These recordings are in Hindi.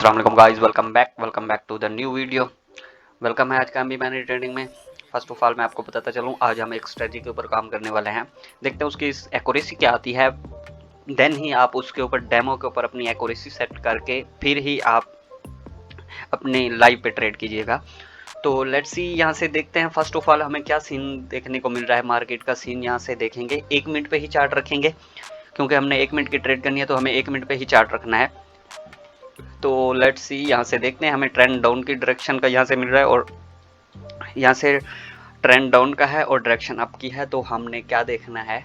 अस्सलाम guys, welcome back to the new video. Welcome है आज का भी मैंने ट्रेडिंग में। फर्स्ट ऑफ ऑल मैं आपको बताता चलूँ, आज हम एक स्ट्रेटजी के ऊपर काम करने वाले हैं। देखते हैं उसकी एक्यूरेसी क्या आती है, देन ही आप उसके ऊपर डेमो के ऊपर अपनी एक्यूरेसी सेट करके फिर ही आप अपने लाइव पे ट्रेड कीजिएगा। तो लेट्स सी, यहाँ से देखते हैं फर्स्ट ऑफ ऑल हमें क्या सीन देखने को मिल रहा है। मार्केट का सीन यहाँ से देखेंगे, 1 मिनट पे ही चार्ट रखेंगे क्योंकि हमने 1 मिनट की ट्रेड करनी है, तो हमें 1 मिनट पे ही चार्ट रखना है। तो लेट्स सी, यहाँ से देखते हैं हमें ट्रेंड डाउन की डायरेक्शन का यहाँ से मिल रहा है और यहाँ से ट्रेंड डाउन का है और डायरेक्शन अप की है। तो हमने क्या देखना है,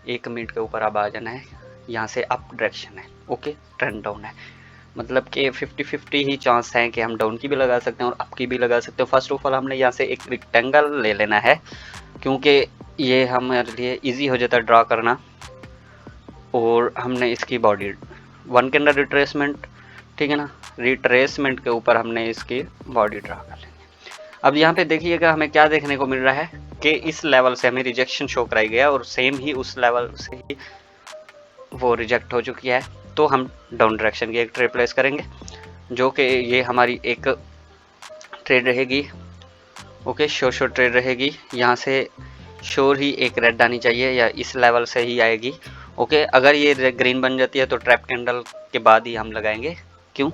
1 मिनट के ऊपर अब आ जाना है, यहाँ से अप डायरेक्शन है। ओके, ट्रेंड डाउन है, मतलब कि 50-50 ही चांस है कि हम डाउन की भी लगा सकते हैं और अप की भी लगा सकते हैं। फर्स्ट ऑफ ऑल हमने यहाँ से एक रेक्टेंगल ले लेना है क्योंकि ये हमारे लिए इजी हो जाता है ड्रा करना। और हमने इसकी बॉडी 1 के अंदर रिट्रेसमेंट, ठीक है ना, रिट्रेसमेंट के ऊपर हमने इसकी बॉडी ड्रा कर लेंगे। अब यहाँ पे देखिएगा हमें क्या देखने को मिल रहा है कि इस लेवल से हमें रिजेक्शन शो कराई गया और सेम ही उस लेवल से ही वो रिजेक्ट हो चुकी है। तो हम डाउन डायरेक्शन की एक ट्रेड प्लेस करेंगे, जो कि ये हमारी एक ट्रेड रहेगी। ओके, शोर ट्रेड रहेगी, यहाँ से श्योर ही एक रेड आनी चाहिए या इस लेवल से ही आएगी। ओके, अगर ये ग्रीन बन जाती है तो ट्रैप कैंडल के बाद ही हम लगाएंगे। क्यों?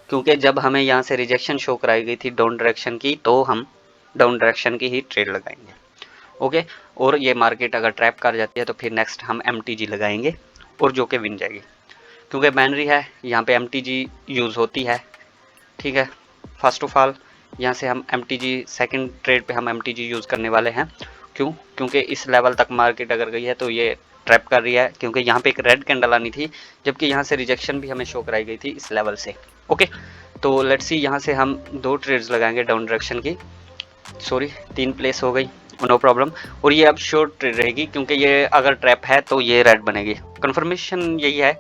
क्योंकि जब हमें यहाँ से रिजेक्शन शो कराई गई थी डाउन डायरेक्शन की, तो हम डाउन डायरेक्शन की ही ट्रेड लगाएंगे। ओके, और ये मार्केट अगर ट्रैप कर जाती है तो फिर नेक्स्ट हम MTG लगाएंगे और जो कि विन जाएगी, क्योंकि बैनरी है यहाँ पे MTG यूज़ होती है। ठीक है, फर्स्ट ऑफ ऑल यहाँ से हम MTG सेकंड ट्रेड पे हम MTG यूज़ करने वाले हैं। क्यों? क्योंकि इस लेवल तक मार्केट अगर गई है तो ये ट्रैप कर रही है, क्योंकि यहाँ पे एक रेड कैंडल आनी थी, जबकि यहाँ से रिजेक्शन भी हमें शो कराई गई थी इस लेवल से। ओके, तो लेट्स सी, यहाँ से हम 2 ट्रेड्स लगाएंगे डाउन डायरेक्शन की। सॉरी, 3 प्लेस हो गई, नो प्रॉब्लम। और ये अब शॉर्ट ट्रेड रहेगी क्योंकि ये अगर ट्रैप है तो ये रेड बनेगी। कंफर्मेशन यही है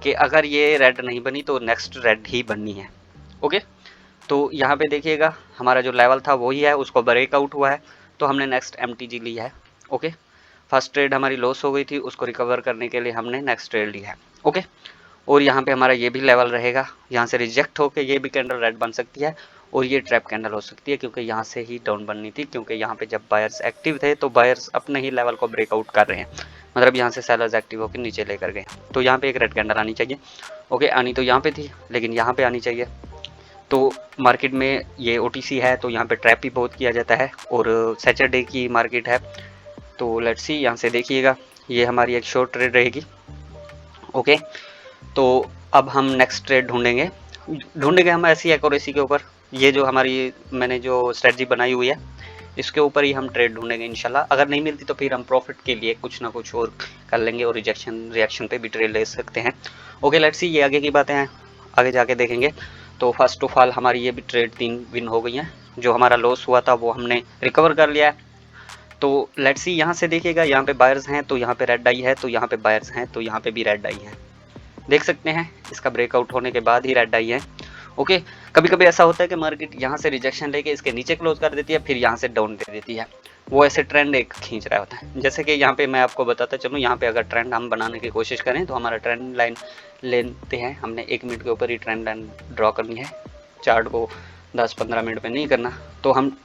कि अगर ये रेड नहीं बनी तो नेक्स्ट रेड ही बननी है। ओके, तो यहाँ पे देखिएगा हमारा जो लेवल था वही है, उसको ब्रेकआउट हुआ है, तो हमने नेक्स्ट MTG ली है। ओके, फर्स्ट ट्रेड हमारी लॉस हो गई थी, उसको रिकवर करने के लिए हमने नेक्स्ट ट्रेड ली है। ओके, और यहाँ पे हमारा ये भी लेवल रहेगा, यहाँ से रिजेक्ट होकर ये भी कैंडल रेड बन सकती है और ये ट्रैप कैंडल हो सकती है, क्योंकि यहाँ से ही डाउन बननी थी, क्योंकि यहाँ पे जब बायर्स एक्टिव थे तो बायर्स अपने ही लेवल को ब्रेकआउट कर रहे हैं, मतलब यहाँ से सेलर्स एक्टिव होकर नीचे लेकर गए। तो यहाँ पे एक रेड कैंडल आनी चाहिए। ओके, आनी तो यहाँ पे थी लेकिन यहाँ पे आनी चाहिए। तो मार्केट में ये OTC है तो यहाँ पे ट्रैप भी बहुत किया जाता है और सैटरडे की मार्केट है। तो लेट्स सी, यहाँ से देखिएगा ये हमारी एक शॉर्ट ट्रेड रहेगी। ओके, तो अब हम नेक्स्ट ट्रेड ढूंढेंगे हम ऐसी एक्यूरेसी के ऊपर। ये जो हमारी मैंने जो स्ट्रेटजी बनाई हुई है इसके ऊपर ही हम ट्रेड ढूंढेंगे इंशाल्लाह। अगर नहीं मिलती तो फिर हम प्रॉफिट के लिए कुछ ना कुछ और कर लेंगे और रिएक्शन पे भी ट्रेड ले सकते हैं। ओके, लेट्स सी, ये आगे की बातें हैं, आगे जाके देखेंगे। तो फर्स्ट ऑफ ऑल हमारी ये भी ट्रेड 3 विन हो गई हैं, जो हमारा लॉस हुआ था वो हमने रिकवर कर लिया है। तो लेट्स सी, यहाँ से देखिएगा यहाँ पे बायर्स हैं तो यहाँ पे रेड आई है, तो यहाँ पे बायर्स हैं तो यहाँ पे भी रेड आई है। देख सकते हैं इसका ब्रेकआउट होने के बाद ही रेड आई है। ओके, कभी कभी ऐसा होता है कि मार्केट यहाँ से रिजेक्शन लेके इसके नीचे क्लोज कर देती है, फिर यहाँ से डाउन दे देती है, वो ऐसे ट्रेंड एक खींच रहा होता है। जैसे कि यहाँ पे मैं आपको बताता चलूँ, यहाँ पे अगर ट्रेंड हम बनाने की कोशिश करें तो हमारा ट्रेंड लाइन लेते हैं, हमने 1 मिनट के ऊपर ही ट्रेंड लाइन ड्रॉ करनी है, चार्ट को 10-15 मिनट में नहीं करना। तो हम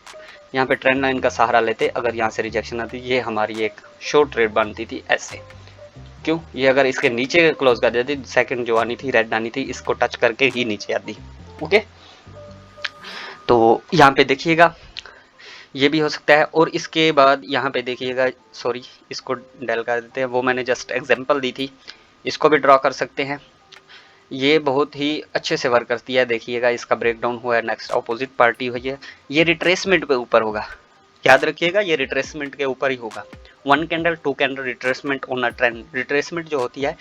यहाँ पे ट्रेंड लाइन का सहारा लेते, अगर यहाँ से रिजेक्शन आती, ये हमारी एक शॉर्ट ट्रेड बनती थी ऐसे। क्यों? ये अगर इसके नीचे क्लोज कर देती, सेकंड जो आनी थी रेड आनी थी, इसको टच करके ही नीचे आती। ओके, तो यहाँ पे देखिएगा ये भी हो सकता है। और इसके बाद यहाँ पे देखिएगा, सॉरी इसको डेल कर देते हैं, वो मैंने जस्ट एग्जांपल दी थी, इसको भी ड्रॉ कर सकते हैं। ये बहुत ही अच्छे से वर्क करती है। देखिएगा इसका ब्रेकडाउन हुआ है, नेक्स्ट अपोजिट पार्टी हुई है, ये रिट्रेसमेंट पे ऊपर होगा, याद रखिएगा ये रिट्रेसमेंट के ऊपर ही होगा। 1 candle 2 candle retracement on a trend. Retracement जो होती है,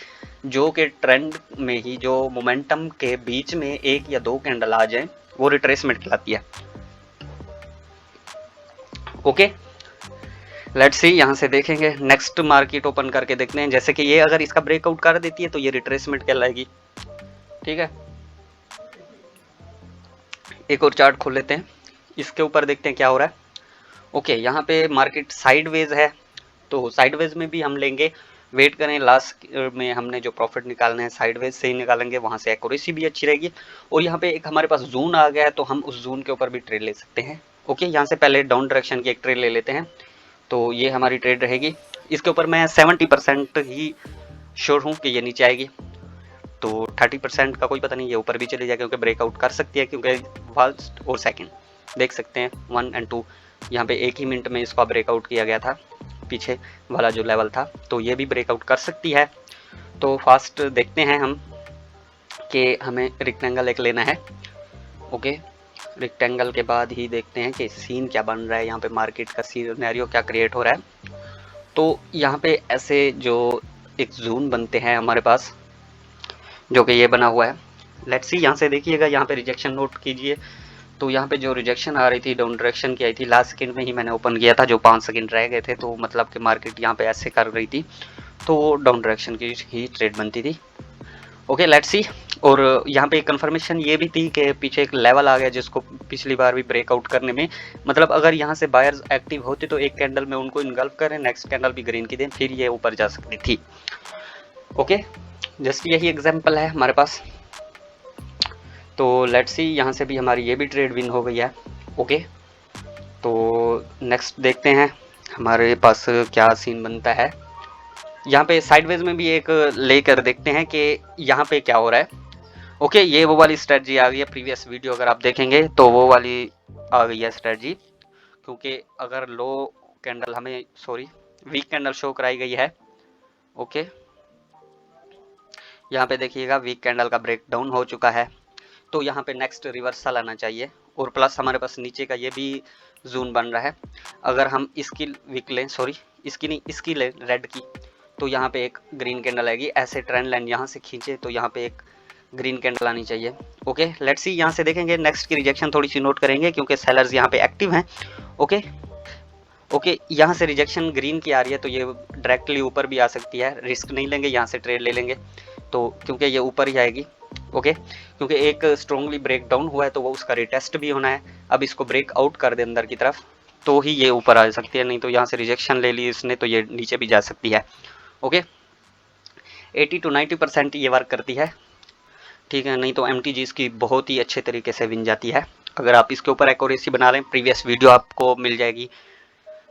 जो कि ट्रेंड में ही जो मोमेंटम के बीच में 1 या 2 कैंडल आ जाए, वो रिट्रेसमेंट कहलाती है। ओके, लेट्स सी, यहाँ से देखेंगे नेक्स्ट मार्केट ओपन करके देखते हैं। जैसे कि ये अगर इसका ब्रेकआउट कर देती है तो ये रिट्रेसमेंट कहलाएगी। ठीक है, एक और चार्ट खोल लेते हैं, इसके ऊपर देखते हैं क्या हो रहा है। ओके, यहाँ पे मार्केट साइडवेज है, तो साइडवेज में भी हम लेंगे वेट करें, लास्ट में हमने जो प्रॉफिट निकालना है साइडवेज से ही निकालेंगे, वहाँ से एक्यूरेसी भी अच्छी रहेगी। और यहाँ पे एक हमारे पास जोन आ गया है तो हम उस जोन के ऊपर भी ट्रेड ले सकते हैं। ओके, यहाँ से पहले डाउन डायरेक्शन की एक ट्रेड ले लेते हैं। तो ये हमारी ट्रेड रहेगी, इसके ऊपर मैं 70% ही श्योर हूँ कि ये नीचे आएगी। तो 30% का कोई पता नहीं, ये ऊपर भी चली जाए क्योंकि ब्रेकआउट कर सकती है, क्योंकि फर्स्ट और सेकंड देख सकते हैं 1 और 2 यहाँ पे एक ही मिनट में इसका ब्रेकआउट किया गया था, पीछे वाला जो लेवल था। तो ये भी ब्रेकआउट कर सकती है। तो फास्ट देखते हैं हम कि हमें रेक्टेंगल एक लेना है। ओके, रेक्टेंगल के बाद ही देखते हैं कि सीन क्या बन रहा है, यहाँ पे मार्केट का सिनेरियो क्या क्रिएट हो रहा है। तो यहाँ पे ऐसे जो एक जोन बनते हैं हमारे पास, जो कि ये बना हुआ है। लेट्स सी, यहाँ से देखिएगा, यहाँ पे रिजेक्शन नोट कीजिए। तो यहाँ पे जो रिजेक्शन आ रही थी डाउन डायरेक्शन की आई थी, लास्ट सेकंड में ही मैंने ओपन किया था, जो 5 सेकंड रह गए थे। तो मतलब कि मार्केट यहाँ पे ऐसे कर रही थी, तो डाउन डायरेक्शन की ही ट्रेड बनती थी। Okay, let's see. और यहाँ पे कंफर्मेशन ये भी थी कि पीछे एक लेवल आ गया, जिसको पिछली बार भी ब्रेकआउट करने में, मतलब अगर यहाँ से बायर्स एक्टिव होते तो एक कैंडल में उनको इनगल्फ करें, नेक्स्ट कैंडल भी ग्रीन की दें, फिर ये ऊपर जा सकती थी। ओके, जस्ट यही एग्जाम्पल है हमारे पास। तो लेट्स सी, यहाँ से भी हमारी ये भी ट्रेड विन हो गई है। ओके, तो नेक्स्ट देखते हैं हमारे पास क्या सीन बनता है। यहाँ पे साइडवेज में भी एक लेकर देखते हैं कि यहाँ पे क्या हो रहा है। ओके, ये वो वाली स्ट्रेटजी आ गई है, प्रीवियस वीडियो अगर आप देखेंगे तो वो वाली आ गई है स्ट्रेटजी। क्योंकि अगर लो कैंडल हमें वीक कैंडल शो कराई गई है। ओके, यहाँ पे देखिएगा वीक कैंडल का ब्रेक डाउन हो चुका है, तो यहाँ पे नेक्स्ट रिवर्सल आना चाहिए। और प्लस हमारे पास नीचे का ये भी जोन बन रहा है। अगर हम इसकी विक लें, इसकी नहीं, इसकी लें रेड की, तो यहाँ पे एक ग्रीन कैंडल आएगी। ऐसे ट्रेंड लाइन यहाँ से खींचे तो यहाँ पे एक ग्रीन कैंडल आनी चाहिए। ओके, लेट्स सी, यहाँ से देखेंगे नेक्स्ट की रिजेक्शन थोड़ी सी नोट करेंगे, क्योंकि सेलर्स यहाँ पे एक्टिव हैं। ओके, यहाँ से रिजेक्शन ग्रीन की आ रही है, तो ये डायरेक्टली ऊपर भी आ सकती है। रिस्क नहीं लेंगे, यहाँ से ट्रेड ले लेंगे, तो क्योंकि ये ऊपर ही आएगी। ओके, क्योंकि एक स्ट्रॉन्गली ब्रेक डाउन हुआ है तो वो उसका रिटेस्ट भी होना है। अब इसको ब्रेक आउट कर दे अंदर की तरफ, तो ही ये ऊपर आ सकती है, नहीं तो यहाँ से रिजेक्शन ले ली इसने तो ये नीचे भी जा सकती है। ओके, 80 to 90% ये वर्क करती है, ठीक है। नहीं तो MTG इसकी बहुत ही अच्छे तरीके से विन जाती है, अगर आप इसके ऊपर एक्यूरेसी बना लें। प्रीवियस वीडियो आपको मिल जाएगी,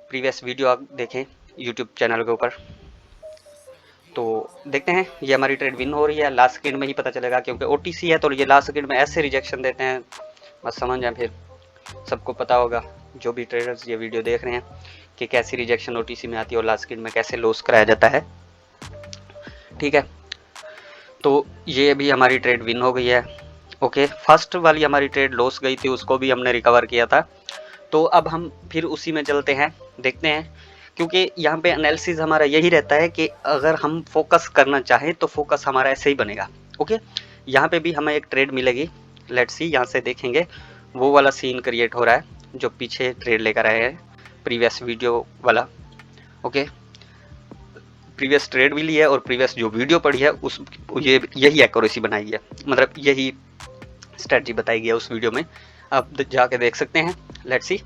प्रीवियस वीडियो आप देखें यूट्यूब चैनल के ऊपर। तो देखते हैं, ये हमारी ट्रेड विन हो रही है। लास्ट सेकंड में ही पता चलेगा, क्योंकि OTC है तो ये लास्ट सेकंड में ऐसे रिजेक्शन देते हैं, बस समझ जाए, फिर सबको पता होगा जो भी ट्रेडर्स ये वीडियो देख रहे हैं कि कैसी रिजेक्शन OTC में आती है और लास्ट सेकंड में कैसे लॉस कराया जाता है। ठीक है, तो ये भी हमारी ट्रेड विन हो गई है। ओके, फर्स्ट वाली हमारी ट्रेड लॉस गई थी, उसको भी हमने रिकवर किया था। तो अब हम फिर उसी में चलते हैं, देखते हैं, क्योंकि यहाँ पे एनालिसिस हमारा यही रहता है कि अगर हम फोकस करना चाहें तो फोकस हमारा ऐसे ही बनेगा। ओके, यहाँ पे भी हमें एक ट्रेड मिलेगी। लेट्स सी, यहाँ से देखेंगे वो वाला सीन क्रिएट हो रहा है जो पीछे ट्रेड लेकर आए हैं, प्रीवियस वीडियो वाला। ओके, प्रीवियस ट्रेड भी ली है और प्रीवियस जो वीडियो पढ़ी है उस यही एक्यूरेसी बनाई है, मतलब यही स्ट्रेटजी बताई गई है उस वीडियो में, आप जाके देख सकते हैं। लेट्स सी,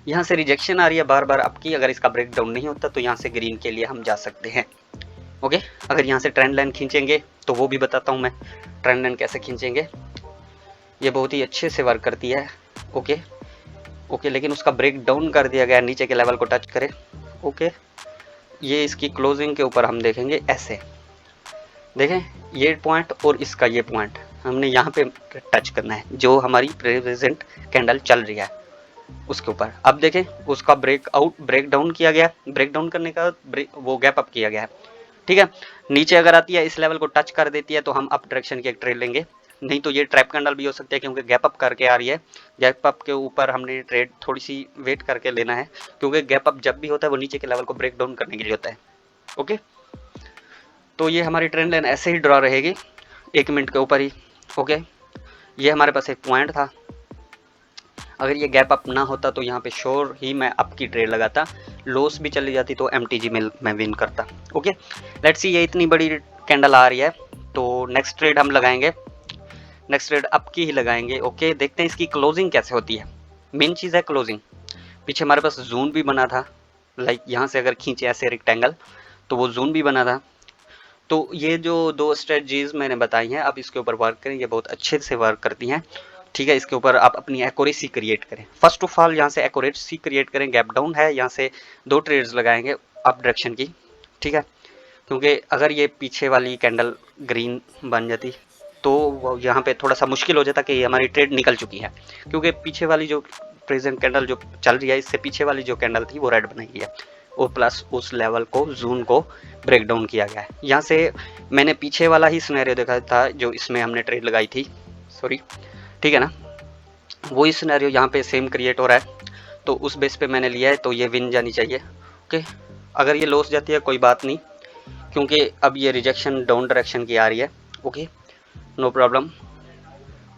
यहाँ से रिजेक्शन आ रही है बार बार आपकी, अगर इसका ब्रेक डाउन नहीं होता तो यहाँ से ग्रीन के लिए हम जा सकते हैं। ओके, अगर यहाँ से ट्रेंड लाइन खींचेंगे तो वो भी बताता हूँ मैं, ट्रेंड लाइन कैसे खींचेंगे, ये बहुत ही अच्छे से वर्क करती है। ओके, लेकिन उसका ब्रेक डाउन कर दिया गया, नीचे के लेवल को टच करे। ओके, ये इसकी क्लोजिंग के ऊपर हम देखेंगे, ऐसे देखें ये पॉइंट और इसका ये पॉइंट हमने यहाँ पे टच करना है, जो हमारी प्रेजेंट कैंडल चल रही है उसके ऊपर। अब देखें उसका ब्रेक डाउन किया गया, ब्रेक डाउन करने का वो गैप अप किया गया है। ठीक है, नीचे अगर आती है इस लेवल को टच कर देती है तो हम अप डायरेक्शन की एक ट्रेड लेंगे, नहीं तो ये ट्रैप कैंडल भी हो सकती है, क्योंकि गैप अप करके आ रही है। गैप अप के ऊपर हमने ट्रेड थोड़ी सी वेट करके लेना है, क्योंकि गैप अप जब भी होता है वो नीचे के लेवल को ब्रेक डाउन करने के लिए होता है। ओके, तो ये हमारी ट्रेंड लाइन ऐसे ही ड्रॉ रहेगी 1 मिनट के ऊपर ही। ओके, ये हमारे पास एक पॉइंट था, अगर ये गैप अप ना होता तो यहाँ पे श्योर ही मैं अप की ट्रेड लगाता, लॉस भी चली जाती तो MTG में मैं विन करता। ओके, लेट्स सी, ये इतनी बड़ी कैंडल आ रही है तो नेक्स्ट ट्रेड हम लगाएंगे, नेक्स्ट ट्रेड अप की ही लगाएंगे। ओके, देखते हैं इसकी क्लोजिंग कैसे होती है। मेन चीज़ है क्लोजिंग। पीछे हमारे पास जोन भी बना था, लाइक यहाँ से अगर खींचे ऐसे रेक्टेंगल तो वो जोन भी बना था। तो ये जो 2 स्ट्रेटजीज मैंने बताई हैं, आप इसके ऊपर वर्क करें, ये बहुत अच्छे से वर्क करती हैं। ठीक है, इसके ऊपर आप अपनी एक्यूरेसी क्रिएट करें। फर्स्ट ऑफ ऑल यहाँ से एक्यूरेसी क्रिएट करें। गैप डाउन है, यहाँ से 2 ट्रेड्स लगाएंगे अप डायरेक्शन की। ठीक है, क्योंकि अगर ये पीछे वाली कैंडल ग्रीन बन जाती तो यहाँ पे थोड़ा सा मुश्किल हो जाता कि हमारी ट्रेड निकल चुकी है, क्योंकि पीछे वाली जो प्रेजेंट कैंडल जो चल रही है, इससे पीछे वाली जो कैंडल थी वो रेड बनाई है, और प्लस उस लेवल को जोन को ब्रेक डाउन किया गया है। यहाँ से मैंने पीछे वाला ही सिनेरियो देखा था जो इसमें हमने ट्रेड लगाई थी, सॉरी, ठीक है ना, वही सिनेरियो यहाँ पे सेम क्रिएट हो रहा है, तो उस बेस पे मैंने लिया है, तो ये विन जानी चाहिए। ओके, अगर ये लॉस जाती है कोई बात नहीं, क्योंकि अब ये रिजेक्शन डाउन डायरेक्शन की आ रही है। ओके, नो प्रॉब्लम,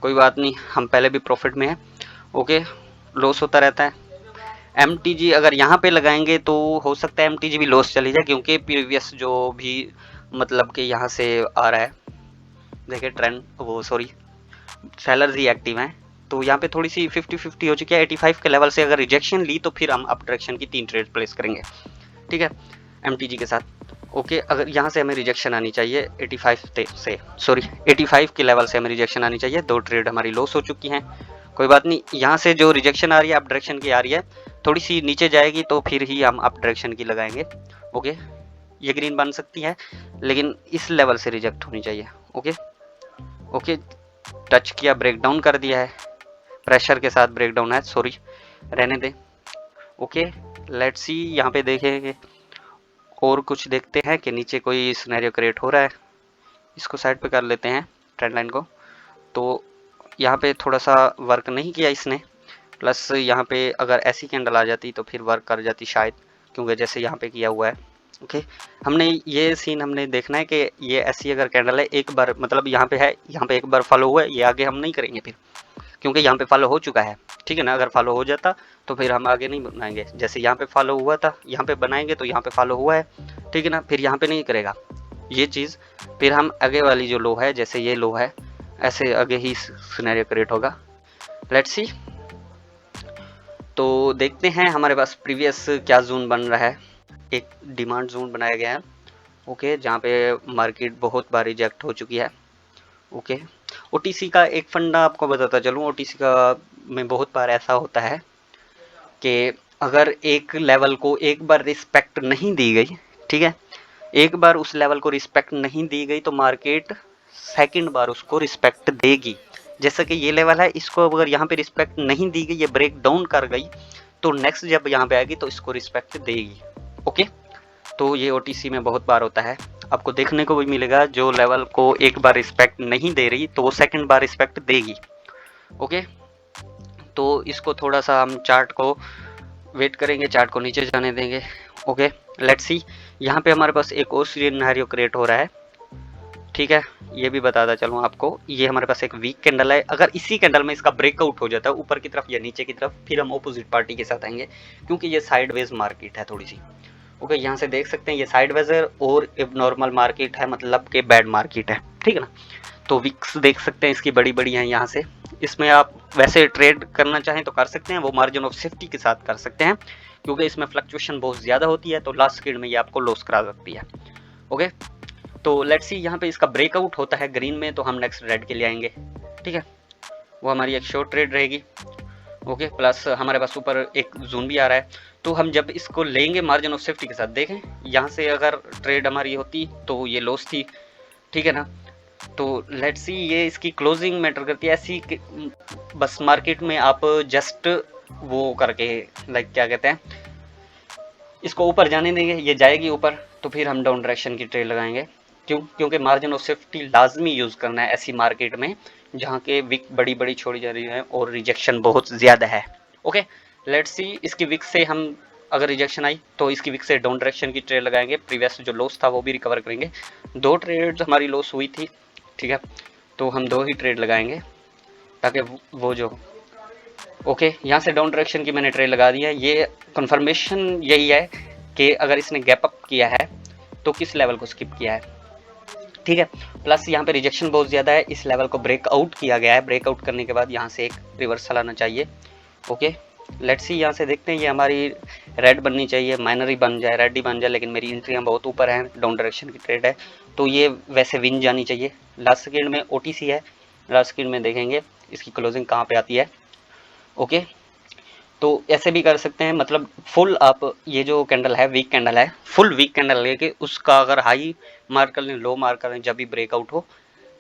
कोई बात नहीं, हम पहले भी प्रॉफिट में हैं। ओके, लॉस होता रहता है। MTG अगर यहाँ पे लगाएंगे तो हो सकता है MTG भी लॉस चली जाए, क्योंकि प्रीवियस जो भी मतलब कि यहाँ से आ रहा है, देखिए ट्रेंड, वो सॉरी सेलर्स ही एक्टिव हैं, तो यहाँ पे थोड़ी सी 50-50 हो चुकी है। 85 के लेवल से अगर रिजेक्शन ली तो फिर हम अप डायरेक्शन की 3 ट्रेड प्लेस करेंगे, ठीक है, MTG के साथ। ओके, अगर यहाँ से हमें रिजेक्शन आनी चाहिए 85 से, सॉरी 85 के लेवल से हमें रिजेक्शन आनी चाहिए। 2 ट्रेड हमारी लॉस हो चुकी हैं, कोई बात नहीं। यहाँ से जो रिजेक्शन आ रही है अप डायरेक्शन की आ रही है, थोड़ी सी नीचे जाएगी तो फिर ही हम अप डायरेक्शन की लगाएंगे। ओके, ये ग्रीन बन सकती है, लेकिन इस लेवल से रिजेक्ट होनी चाहिए। ओके ओके, टच किया, ब्रेक डाउन कर दिया है, प्रेशर के साथ ब्रेक डाउन है, सॉरी रहने दें। ओके, लेट्स सी, यहाँ पे देखेंगे और कुछ देखते हैं कि नीचे कोई सिनेरियो क्रिएट हो रहा है। इसको साइड पे कर लेते हैं ट्रेंड लाइन को। तो यहाँ पे थोड़ा सा वर्क नहीं किया इसने, प्लस यहाँ पे अगर ऐसी कैंडल आ जाती तो फिर वर्क कर जाती शायद, क्योंकि जैसे यहाँ पे किया हुआ है। ओके, हमने ये सीन हमने देखना है कि ये ऐसी अगर कैंडल है, एक बार मतलब यहाँ पे है, यहाँ पे एक बार फॉलो हुआ है, ये आगे हम नहीं करेंगे फिर, क्योंकि यहाँ पे फॉलो हो चुका है, ठीक है ना। अगर फॉलो हो जाता तो फिर हम आगे नहीं बनाएंगे, जैसे यहाँ पे फॉलो हुआ था, यहाँ पे बनाएंगे तो यहाँ पे फॉलो हुआ है, ठीक है ना, फिर यहाँ पे नहीं करेगा ये चीज़, फिर हम आगे वाली जो लो है, जैसे ये लो है, ऐसे आगे ही सिनेरियो क्रिएट होगा। लेट्स सी, तो देखते हैं हमारे पास प्रीवियस क्या जोन बन रहा है। एक डिमांड जोन बनाया गया है, ओके, जहाँ पे मार्केट बहुत बार रिजेक्ट हो चुकी है। ओके, OTC का एक फंडा आपको बताता चलूँ, OTC का में बहुत बार ऐसा होता है कि अगर एक लेवल को एक बार रिस्पेक्ट नहीं दी गई, ठीक है, एक बार उस लेवल को रिस्पेक्ट नहीं दी गई तो मार्केट सेकंड बार उसको रिस्पेक्ट देगी। जैसा कि ये लेवल है, इसको अगर यहाँ पे रिस्पेक्ट नहीं दी गई, ये ब्रेक डाउन कर गई, तो नेक्स्ट जब यहाँ पे आएगी तो इसको रिस्पेक्ट देगी। ओके, तो ये OTC में बहुत बार होता है, आपको देखने को भी मिलेगा, जो लेवल को एक बार रिस्पेक्ट नहीं दे रही तो वो सेकंड बार रिस्पेक्ट देगी। ओके, तो इसको थोड़ा सा हम चार्ट को वेट करेंगे, चार्ट को नीचे जाने देंगे। ओके, लेट्स सी, यहाँ पे हमारे पास एक और सिनेरियो क्रिएट हो रहा है, ठीक है, ये भी बताता चलूँ आपको। ये हमारे पास एक वीक कैंडल है, अगर इसी कैंडल में इसका ब्रेकआउट हो जाता है ऊपर की तरफ या नीचे की तरफ, फिर हम ऑपोजिट पार्टी के साथ आएंगे, क्योंकि ये साइडवेज मार्केट है थोड़ी सी। ओके, यहाँ से देख सकते हैं ये साइडवेज और नॉर्मल मार्केट है, मतलब कि बैड मार्केट है, ठीक है ना। तो विक्स देख सकते हैं इसकी बड़ी बड़ी हैं यहाँ से, इसमें आप वैसे ट्रेड करना चाहें तो कर सकते हैं, वो मार्जिन ऑफ सेफ्टी के साथ कर सकते हैं, क्योंकि इसमें फ्लक्चुएशन बहुत ज़्यादा होती है, तो लास्ट स्किड में ये आपको लॉस करा सकती है। ओके, तो लेट्स सी, यहाँ पे इसका ब्रेकआउट होता है ग्रीन में, तो हम नेक्स्ट रेड के लिए आएंगे, ठीक है, वो हमारी एक शॉर्ट ट्रेड रहेगी। ओके, प्लस हमारे पास ऊपर एक जोन भी आ रहा है, तो हम जब इसको लेंगे मार्जिन ऑफ सेफ्टी के साथ, देखें यहाँ से अगर ट्रेड हमारी होती तो ये लॉस थी, ठीक है ना। तो लेट्स सी, ये इसकी क्लोजिंग मैटर करती है, ऐसी बस मार्केट में आप जस्ट वो करके लाइक क्या कहते हैं, इसको ऊपर जाने देंगे, ये जाएगी ऊपर, तो फिर हम डाउन डायरेक्शन की ट्रेड लगाएंगे। क्यों? क्योंकि मार्जिन ऑफ सेफ्टी लाजमी यूज़ करना है ऐसी मार्केट में जहाँ के विक बड़ी बड़ी छोड़ी जा रही है और रिजेक्शन बहुत ज़्यादा है। ओके, लेट्स सी, इसकी विक से हम अगर रिजेक्शन आई तो इसकी विक से डाउन डायरेक्शन की ट्रेड लगाएंगे, प्रीवियस जो लॉस था वो भी रिकवर करेंगे। 2 ट्रेड हमारी लॉस हुई थी, ठीक है, तो हम 2 ही ट्रेड लगाएंगे ताकि वो जो ओके, यहाँ से डाउन डायरेक्शन की मैंने ट्रेड लगा दी है। ये कंफर्मेशन यही है कि अगर इसने गैप अप किया है तो किस लेवल को स्किप किया है, ठीक है, प्लस यहाँ पे रिजेक्शन बहुत ज़्यादा है, इस लेवल को ब्रेकआउट किया गया है, ब्रेकआउट करने के बाद यहाँ से एक रिवर्सल आना चाहिए। ओके, लेट्स सी, यहाँ से देखते हैं ये हमारी रेड बननी चाहिए, माइनर ही बन जाए, रेड ही बन जाए, लेकिन मेरी एंट्रियाँ बहुत ऊपर हैं, डाउन डायरेक्शन की ट्रेड है, तो ये वैसे विन जानी चाहिए। लास्ट सेकेंड में OTC है, लास्ट सेकेंड में देखेंगे इसकी क्लोजिंग कहाँ पे आती है। ओके, तो ऐसे भी कर सकते हैं, मतलब फुल आप ये जो कैंडल है वीक कैंडल है, फुल वीक कैंडल लेके उसका अगर हाई मार्क कर लें, लो मार्क कर लें, जब भी ब्रेकआउट हो,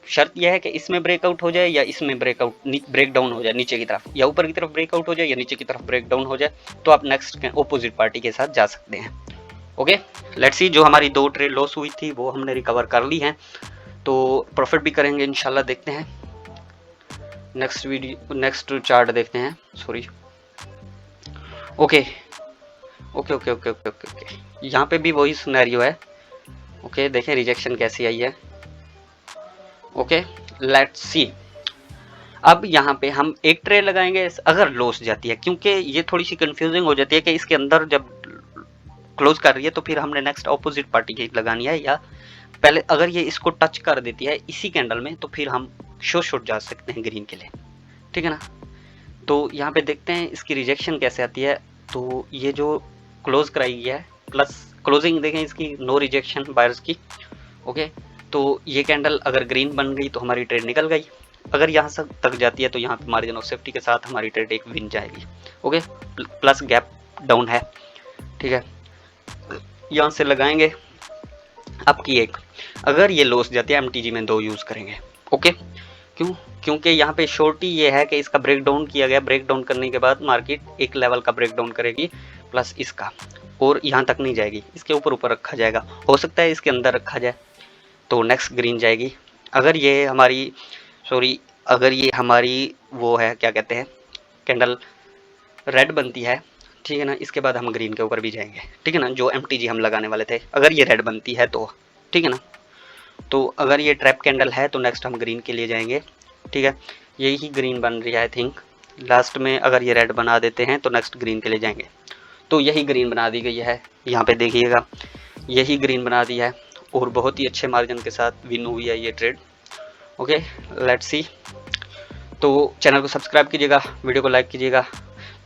शर्त यह है कि इसमें ब्रेकआउट हो जाए या इसमें ब्रेक डाउन हो जाए नीचे की तरफ, या ऊपर की तरफ ब्रेकआउट हो जाए या नीचे की तरफ ब्रेक डाउन हो जाए, तो आप नेक्स्ट ऑपोजिट पार्टी के साथ जा सकते हैं। ओके, लेट्स सी, जो हमारी 2 ट्रेड लॉस हुई थी वो हमने रिकवर कर ली है, तो प्रॉफिट भी करेंगे इंशाल्लाह। देखते हैं नेक्स्ट चार्ट देखते हैं, sorry. Okay okay okay okay okay okay okay, यहाँ पे भी वही सिनेरियो है। ओके, देखें रिजेक्शन कैसी आई है। ओके, लेट्स सी, अब यहाँ पे हम एक ट्रेड लगाएंगे अगर लॉस जाती है, क्योंकि ये थोड़ी सी कंफ्यूजिंग हो जाती है कि इसके अंदर जब क्लोज कर रही है तो फिर हमने नेक्स्ट ऑपोजिट पार्टी की लगानी है, या पहले अगर ये इसको टच कर देती है इसी कैंडल में तो फिर हम शॉर्ट जा सकते हैं ग्रीन के लिए, ठीक है ना। तो यहाँ पे देखते हैं इसकी रिजेक्शन कैसे आती है। तो ये जो क्लोज कराई गई है प्लस क्लोजिंग देखें इसकी, नो रिजेक्शन बायर्स की। ओके, तो ये कैंडल अगर ग्रीन बन गई तो हमारी ट्रेड निकल गई, अगर यहाँ से तक जाती है तो यहाँ पे मार्जिन ऑफ सेफ्टी के साथ हमारी ट्रेड एक विन जाएगी। ओके, प्लस गैप डाउन है, ठीक है, यहाँ से लगाएंगे। अब की एक, अगर ये लॉस जाती है MTG में 2 यूज़ करेंगे। ओके, क्यों? क्योंकि यहाँ पे शॉर्टी ये है कि इसका ब्रेक डाउन किया गया, ब्रेक डाउन करने के बाद मार्केट एक लेवल का ब्रेक डाउन करेगी प्लस इसका, और यहाँ तक नहीं जाएगी, इसके ऊपर ऊपर रखा जाएगा, हो सकता है इसके अंदर रखा जाए, तो नेक्स्ट ग्रीन जाएगी। अगर ये हमारी अगर ये हमारी वो है क्या कहते हैं कैंडल रेड बनती है, ठीक है ना, इसके बाद हम ग्रीन के ऊपर भी जाएंगे, ठीक है ना, जो MTG हम लगाने वाले थे, अगर ये रेड बनती है तो, ठीक है ना। तो अगर ये ट्रैप कैंडल है तो नेक्स्ट हम ग्रीन के लिए जाएंगे, ठीक है, यही ग्रीन बन रही है आई थिंक। लास्ट में अगर ये रेड बना देते हैं तो नेक्स्ट ग्रीन के लिए जाएंगे, तो यही ग्रीन बना दी गई है, यहाँ पे देखिएगा यही ग्रीन बना दी है, और बहुत ही अच्छे मार्जिन के साथ विन हुई है ये ट्रेड। ओके, लेट्स सी, तो चैनल को सब्सक्राइब कीजिएगा, वीडियो को लाइक कीजिएगा,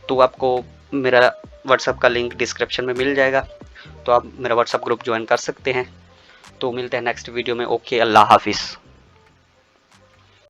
तो आपको मेरा व्हाट्सअप का लिंक डिस्क्रिप्शन में मिल जाएगा, तो आप मेरा व्हाट्सअप ग्रुप ज्वाइन कर सकते हैं। तो मिलते हैं नेक्स्ट वीडियो में। ओके, अल्लाह हाफिज़।